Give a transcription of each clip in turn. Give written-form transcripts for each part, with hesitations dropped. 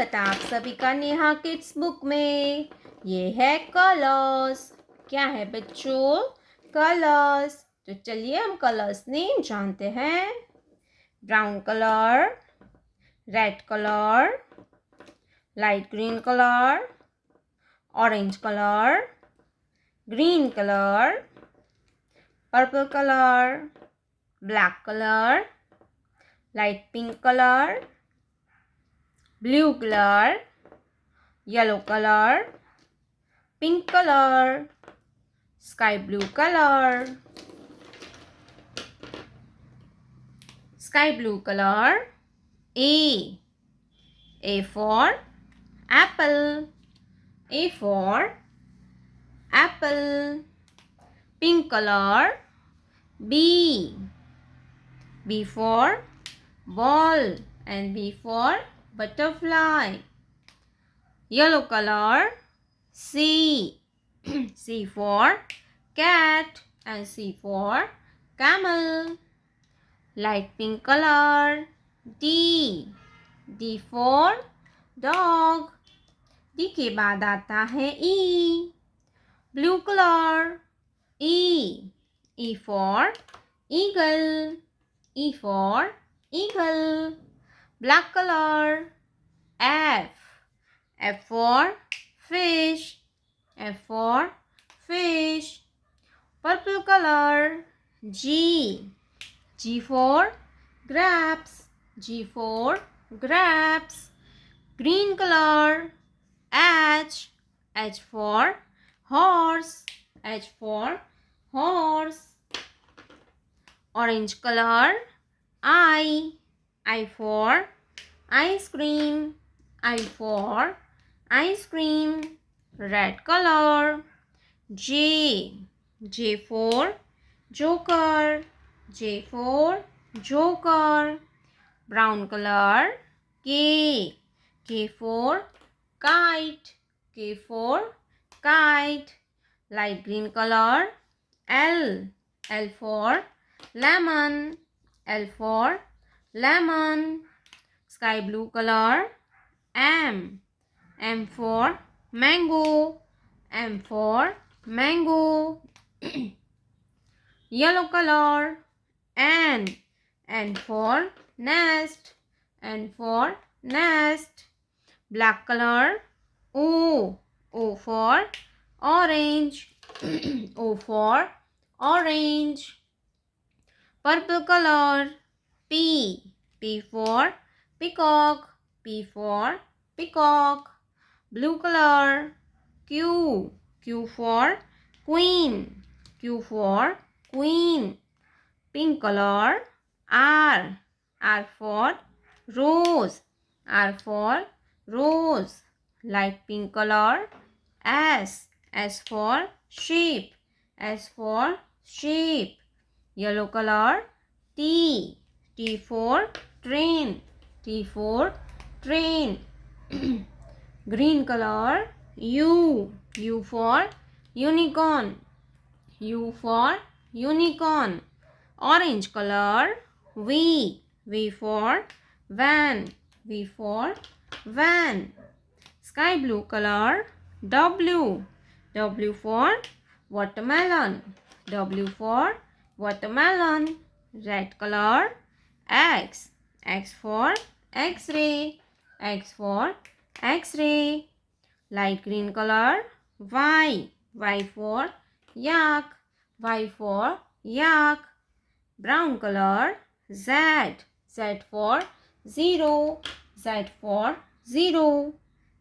स्वागत है आप सभी का नेहा किड्स बुक में। ये है कलर्स। क्या है बच्चों? कलर्स। तो चलिए हम कलर्स नेम जानते हैं। Brown colour, red colour, light green colour, orange colour, green colour, purple colour, black colour, light pink colour, blue colour, yellow colour, pink colour, sky blue colour, sky blue colour, A for apple, A for apple, pink color, B for ball and B for butterfly, yellow color, C for cat and C for camel, light pink color, D for dog, D के बाद आता है E, blue color, E for eagle, E for eagle, black color, F for fish, F for fish, purple color, G for grapes, G for grapes, green color, H for horse, H for horse, orange color, I for ice cream, I for ice cream, red color, J for joker, J for joker, brown color, K for kite, K for kite, light green color, L for lemon, L for lemon, sky blue color, M for mango, M for mango, yellow color, N for nest, N for nest, black color, O for orange, O for orange, purple color, P for peacock, P for peacock, blue color, Q for queen, Q for queen, pink color, R for rose, R for rose, light pink color, S for sheep, S for sheep, yellow color, T for train, T for train, green color, U for unicorn, U for unicorn, orange color, V for van, V for van, sky blue color, W for watermelon, W for watermelon, red color, X for X-ray, X for X-ray, light green color, Y for yak, Y for yak, brown color, Z for zero, Z for zero,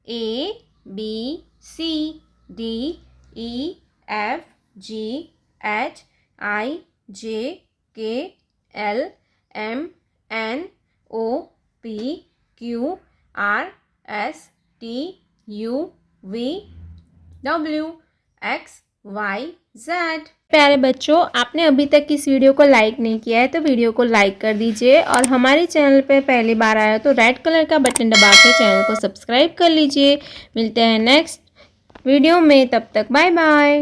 A B C D E F G H I J K L M N O P Q R S T U V W X Y Z। प्यारे बच्चों, आपने अभी तक इस video को like नहीं किया है तो वीडियो को लाइक कर दीजिए और हमारे चैनल पे पहली बार आया तो रेड कलर का बटन दबा के चैनल को सब्सक्राइब कर लीजिए। मिलते हैं नेक्स्ट वीडियो में, तब तक बाय बाय।